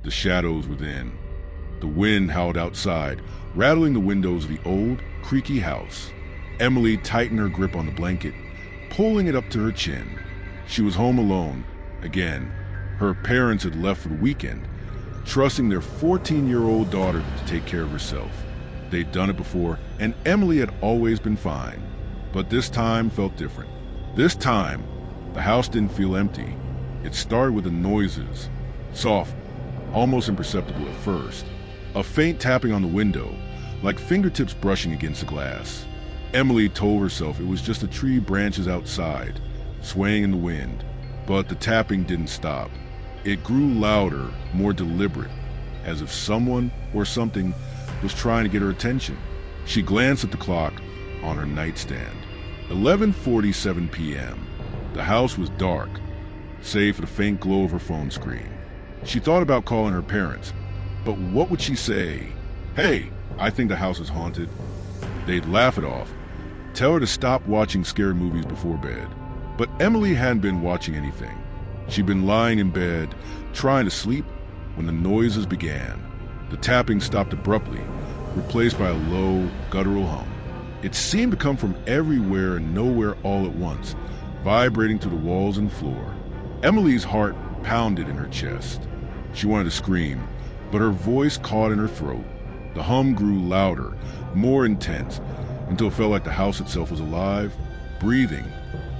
the shadows within. The wind howled outside, rattling the windows of the old, creaky house. Emily tightened her grip on the blanket, pulling it up to her chin. She was home alone, again. Her parents had left for the weekend, trusting their 14-year-old daughter to take care of herself. They'd done it before, and Emily had always been fine. But this time felt different. This time, the house didn't feel empty. It started with the noises, soft, almost imperceptible at first. A faint tapping on the window, like fingertips brushing against the glass. Emily told herself it was just the tree branches outside, swaying in the wind. But the tapping didn't stop. It grew louder, more deliberate, as if someone or something was trying to get her attention. She glanced at the clock on her nightstand. 11:47 p.m. The house was dark, save for the faint glow of her phone screen. She thought about calling her parents, but what would she say? Hey, I think the house is haunted. They'd laugh it off, tell her to stop watching scary movies before bed. But Emily hadn't been watching anything. She'd been lying in bed, trying to sleep, when the noises began. The tapping stopped abruptly, replaced by a low, guttural hum. It seemed to come from everywhere and nowhere all at once, vibrating through the walls and floor. Emily's heart pounded in her chest. She wanted to scream, but her voice caught in her throat. The hum grew louder, more intense, until it felt like the house itself was alive, breathing,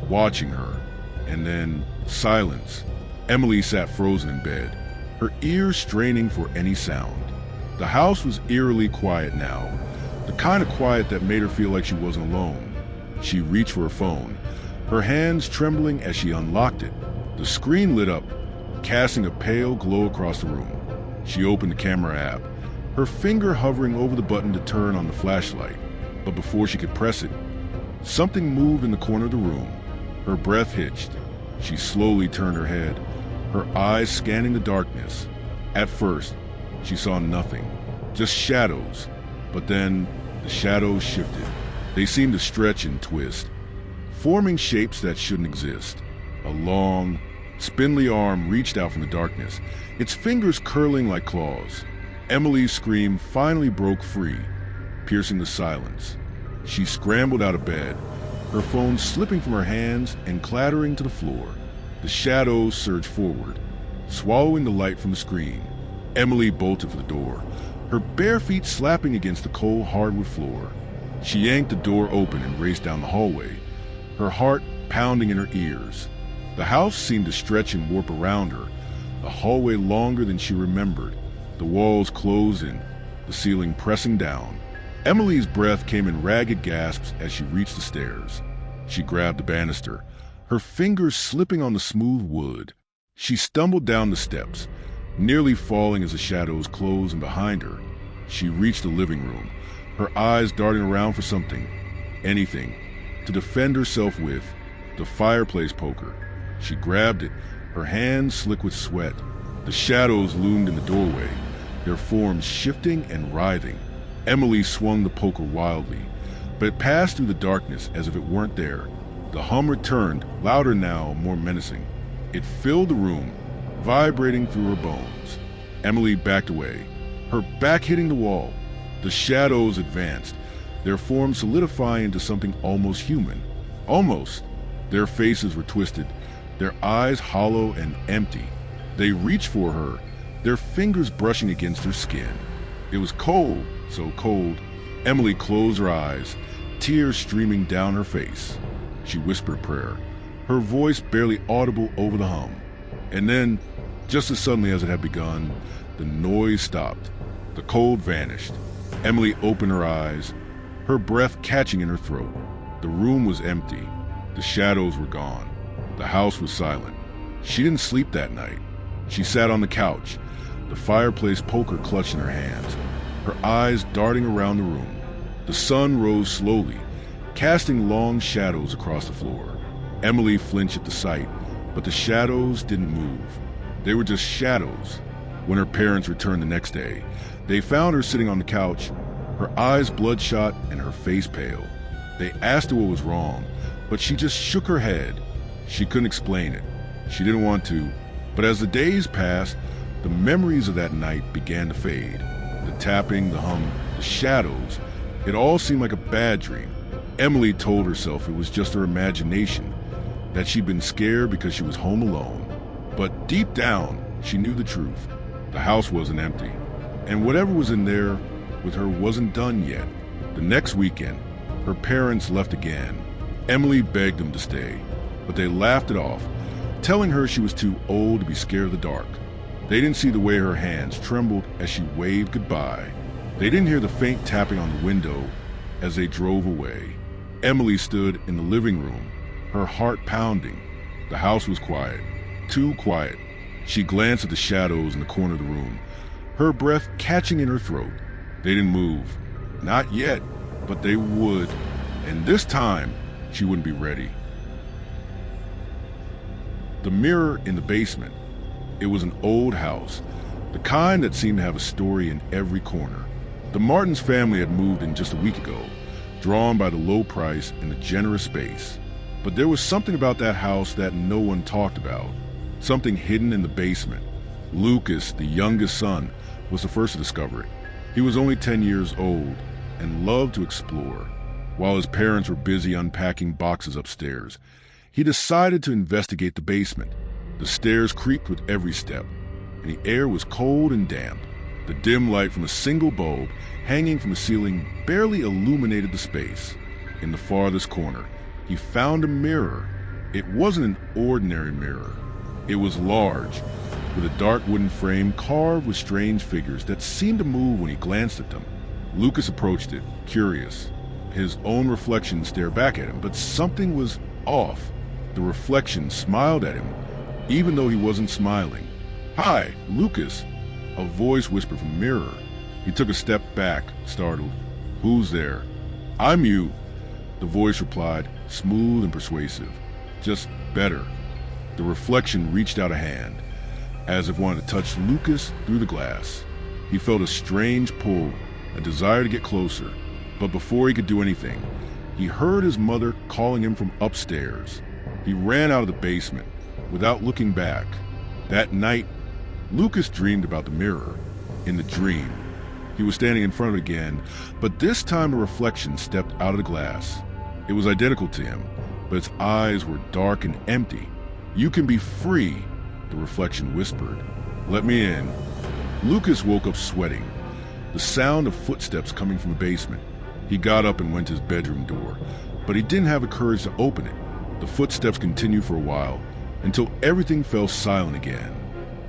watching her. And then silence. Emily sat frozen in bed, her ears straining for any sound. The house was eerily quiet now, the kind of quiet that made her feel like she wasn't alone. She reached for her phone, her hands trembling as she unlocked it. The screen lit up, casting a pale glow across the room. She opened the camera app, her finger hovering over the button to turn on the flashlight. But before she could press it, something moved in the corner of the room. Her breath hitched. She slowly turned her head, her eyes scanning the darkness. At first, she saw nothing, just shadows. But then, the shadows shifted. They seemed to stretch and twist, forming shapes that shouldn't exist. A long, spindly arm reached out from the darkness, its fingers curling like claws. Emily's scream finally broke free, piercing the silence. She scrambled out of bed, her phone slipping from her hands and clattering to the floor. The shadows surged forward, swallowing the light from the screen. Emily bolted for the door, her bare feet slapping against the cold hardwood floor. She yanked the door open and raced down the hallway, her heart pounding in her ears. The house seemed to stretch and warp around her, the hallway longer than she remembered, the walls closed in, the ceiling pressing down. Emily's breath came in ragged gasps as she reached the stairs. She grabbed the banister, her fingers slipping on the smooth wood. She stumbled down the steps, nearly falling as the shadows closed in behind her. She reached the living room, her eyes darting around for something, anything, to defend herself with. The fireplace poker. She grabbed it, her hands slick with sweat. The shadows loomed in the doorway, their forms shifting and writhing. Emily swung the poker wildly, but it passed through the darkness as if it weren't there. The hum returned, louder now, more menacing. It filled the room, vibrating through her bones. Emily backed away, her back hitting the wall. The shadows advanced, their forms solidifying into something almost human. Almost. Their faces were twisted, their eyes hollow and empty. They reached for her, their fingers brushing against her skin. It was cold, so cold. Emily closed her eyes, tears streaming down her face. She whispered a prayer, her voice barely audible over the hum. And then, just as suddenly as it had begun, the noise stopped. The cold vanished. Emily opened her eyes, her breath catching in her throat. The room was empty. The shadows were gone. The house was silent. She didn't sleep that night. She sat on the couch, the fireplace poker clutched in her hands, her eyes darting around the room. The sun rose slowly, casting long shadows across the floor. Emily flinched at the sight, but the shadows didn't move. They were just shadows. When her parents returned the next day, they found her sitting on the couch, her eyes bloodshot and her face pale. They asked her what was wrong, but she just shook her head. She couldn't explain it. She didn't want to, but as the days passed, The memories of that night began to fade. The tapping, the hum, the shadows, it all seemed like a bad dream. Emily told herself it was just her imagination, that she'd been scared because she was home alone. But deep down, she knew the truth. The house wasn't empty, and whatever was in there with her wasn't done yet. The next weekend, her parents left again. Emily begged them to stay, but they laughed it off, telling her she was too old to be scared of the dark. They didn't see the way her hands trembled as she waved goodbye. They didn't hear the faint tapping on the window as they drove away. Emily stood in the living room, her heart pounding. The house was quiet, too quiet. She glanced at the shadows in the corner of the room, her breath catching in her throat. They didn't move. Not yet, but they would. And this time, she wouldn't be ready. The mirror in the basement. It was an old house, the kind that seemed to have a story in every corner. The Martins family had moved in just a week ago, drawn by the low price and the generous space. But there was something about that house that no one talked about, something hidden in the basement. Lucas, the youngest son, was the first to discover it. He was only 10 years old and loved to explore. While his parents were busy unpacking boxes upstairs, he decided to investigate the basement. The stairs creaked with every step, and the air was cold and damp. The dim light from a single bulb hanging from the ceiling barely illuminated the space. In the farthest corner, he found a mirror. It wasn't an ordinary mirror. It was large, with a dark wooden frame carved with strange figures that seemed to move when he glanced at them. Lucas approached it, curious. His own reflection stared back at him, but something was off. The reflection smiled at him, even though he wasn't smiling. "Hi, Lucas," a voice whispered from the mirror. He took a step back, startled. "Who's there?" "I'm you," the voice replied, smooth and persuasive. "Just better." The reflection reached out a hand, as if wanting to touch Lucas through the glass. He felt a strange pull, a desire to get closer. But before he could do anything, he heard his mother calling him from upstairs. He ran out of the basement, without looking back. That night, Lucas dreamed about the mirror. In the dream, he was standing in front of it again, but this time a reflection stepped out of the glass. It was identical to him, but its eyes were dark and empty. "You can be free," the reflection whispered. "Let me in." Lucas woke up sweating, the sound of footsteps coming from the basement. He got up and went to his bedroom door, but he didn't have the courage to open it. The footsteps continued for a while, until everything fell silent again.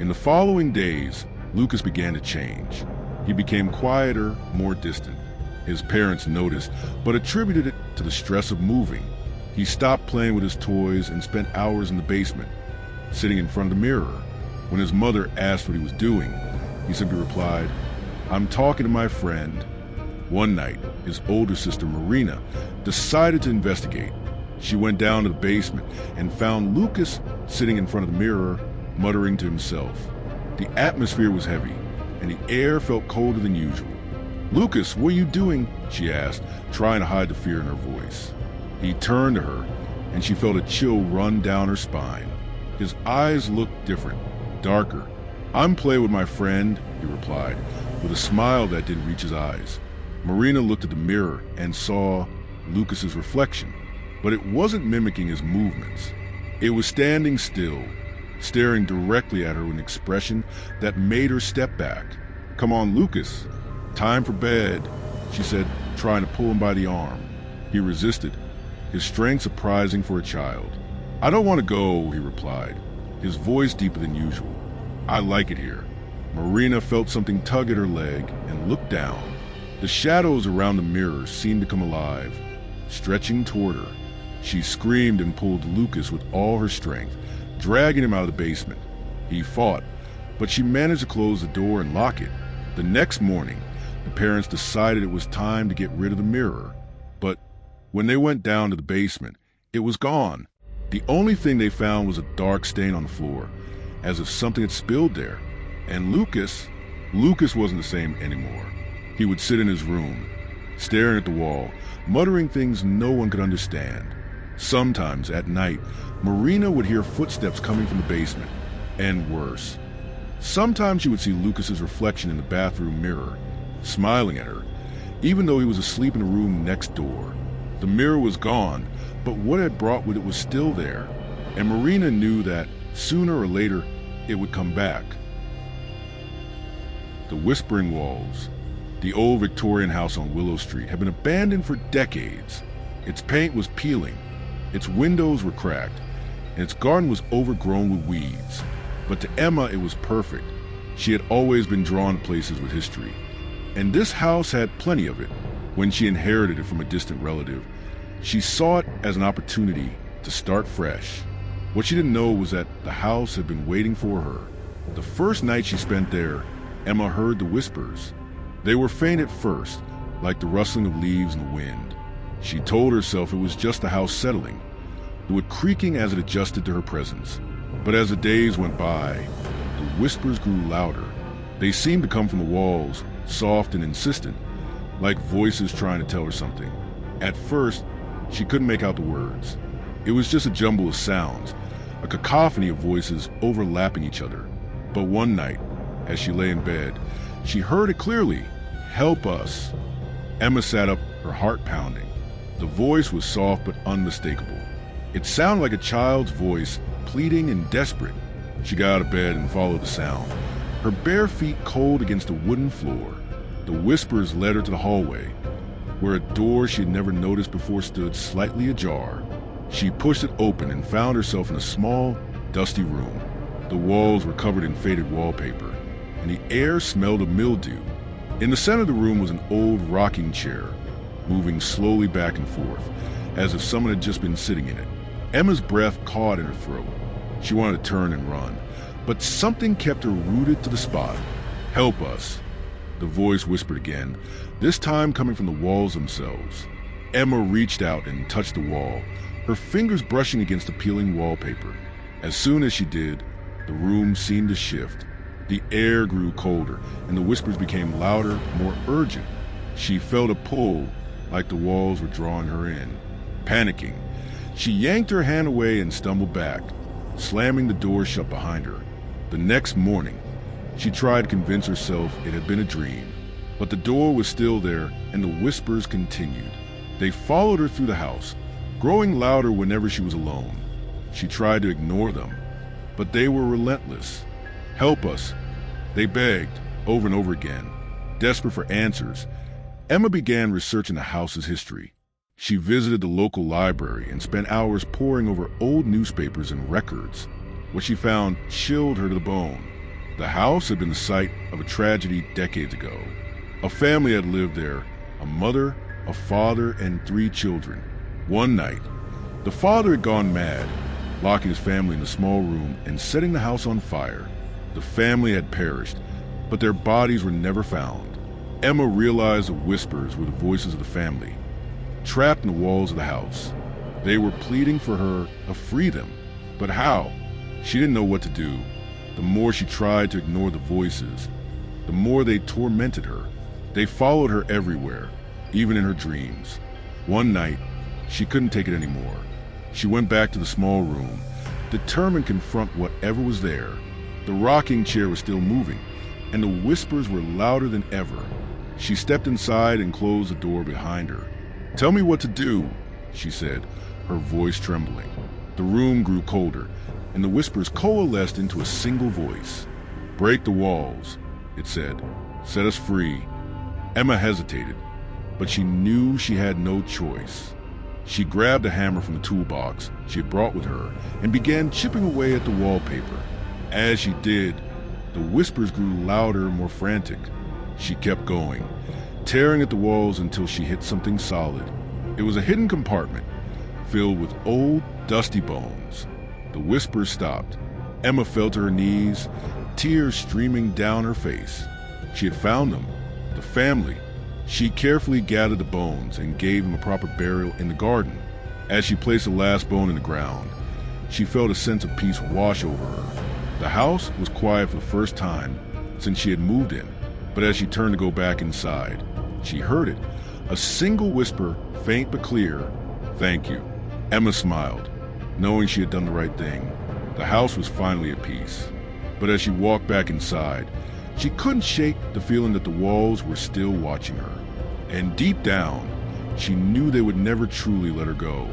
In the following days, Lucas began to change. He became quieter, more distant. His parents noticed, but attributed it to the stress of moving. He stopped playing with his toys and spent hours in the basement, sitting in front of the mirror. When his mother asked what he was doing, he simply replied, "I'm talking to my friend." One night, his older sister Marina decided to investigate. She went down to the basement and found Lucas sitting in front of the mirror, muttering to himself. The atmosphere was heavy, and the air felt colder than usual. "Lucas, what are you doing?" she asked, trying to hide the fear in her voice. He turned to her, and she felt a chill run down her spine. His eyes looked different, darker. "I'm playing with my friend," he replied, with a smile that didn't reach his eyes. Marina looked at the mirror and saw Lucas's reflection, but it wasn't mimicking his movements. It was standing still, staring directly at her with an expression that made her step back. "Come on, Lucas. Time for bed," she said, trying to pull him by the arm. He resisted, his strength surprising for a child. "I don't want to go," he replied, his voice deeper than usual. "I like it here." Marina felt something tug at her leg and looked down. The shadows around the mirror seemed to come alive, stretching toward her. She screamed and pulled Lucas with all her strength, dragging him out of the basement. He fought, but she managed to close the door and lock it. The next morning, the parents decided it was time to get rid of the mirror. But when they went down to the basement, it was gone. The only thing they found was a dark stain on the floor, as if something had spilled there. And Lucas wasn't the same anymore. He would sit in his room, staring at the wall, muttering things no one could understand. Sometimes at night, Marina would hear footsteps coming from the basement, and worse. Sometimes she would see Lucas's reflection in the bathroom mirror, smiling at her, even though he was asleep in the room next door. The mirror was gone, but what it had brought with it was still there, and Marina knew that sooner or later it would come back. The Whispering Walls. The old Victorian house on Willow Street had been abandoned for decades. Its paint was peeling, its windows were cracked, and its garden was overgrown with weeds. But to Emma, it was perfect. She had always been drawn to places with history, and this house had plenty of it. When she inherited it from a distant relative, she saw it as an opportunity to start fresh. What she didn't know was that the house had been waiting for her. The first night she spent there, Emma heard the whispers. They were faint at first, like the rustling of leaves in the wind. She told herself it was just the house settling, the wood creaking as it adjusted to her presence. But as the days went by, the whispers grew louder. They seemed to come from the walls, soft and insistent, like voices trying to tell her something. At first, she couldn't make out the words. It was just a jumble of sounds, a cacophony of voices overlapping each other. But one night, as she lay in bed, she heard it clearly. "Help us." Emma sat up, her heart pounding. The voice was soft but unmistakable. It sounded like a child's voice, pleading and desperate. She got out of bed and followed the sound, her bare feet cold against the wooden floor. The whispers led her to the hallway, where a door she had never noticed before stood slightly ajar. She pushed it open and found herself in a small, dusty room. The walls were covered in faded wallpaper, and the air smelled of mildew. In the center of the room was an old rocking chair, moving slowly back and forth, as if someone had just been sitting in it. Emma's breath caught in her throat. She wanted to turn and run, but something kept her rooted to the spot. "Help us," the voice whispered again, this time coming from the walls themselves. Emma reached out and touched the wall, her fingers brushing against the peeling wallpaper. As soon as she did, the room seemed to shift. The air grew colder, and the whispers became louder, more urgent. She felt a pull, like the walls were drawing her in. Panicking, she yanked her hand away and stumbled back, slamming the door shut behind her. The next morning, she tried to convince herself it had been a dream, but the door was still there, and the whispers continued. They followed her through the house, growing louder whenever she was alone. She tried to ignore them, but they were relentless. "Help us," they begged, over and over again. Desperate for answers, Emma began researching the house's history. She visited the local library and spent hours poring over old newspapers and records. What she found chilled her to the bone. The house had been the site of a tragedy decades ago. A family had lived there, a mother, a father, and 3 children. One night, the father had gone mad, locking his family in a small room and setting the house on fire. The family had perished, but their bodies were never found. Emma realized the whispers were the voices of the family, trapped in the walls of the house. They were pleading for her to free them. But how? She didn't know what to do. The more she tried to ignore the voices, the more they tormented her. They followed her everywhere, even in her dreams. One night, she couldn't take it anymore. She went back to the small room, determined to confront whatever was there. The rocking chair was still moving, and the whispers were louder than ever. She stepped inside and closed the door behind her. "Tell me what to do," she said, her voice trembling. The room grew colder, and the whispers coalesced into a single voice. "Break the walls," it said. "Set us free." Emma hesitated, but she knew she had no choice. She grabbed a hammer from the toolbox she had brought with her and began chipping away at the wallpaper. As she did, the whispers grew louder and more frantic. She kept going, tearing at the walls until she hit something solid. It was a hidden compartment filled with old, dusty bones. The whispers stopped. Emma fell to her knees, tears streaming down her face. She had found them, the family. She carefully gathered the bones and gave them a proper burial in the garden. As she placed the last bone in the ground, she felt a sense of peace wash over her. The house was quiet for the first time since she had moved in, but as she turned to go back inside, she heard it, a single whisper, faint but clear, "Thank you." Emma smiled, knowing she had done the right thing. The house was finally at peace. But as she walked back inside, she couldn't shake the feeling that the walls were still watching her. And deep down, she knew they would never truly let her go.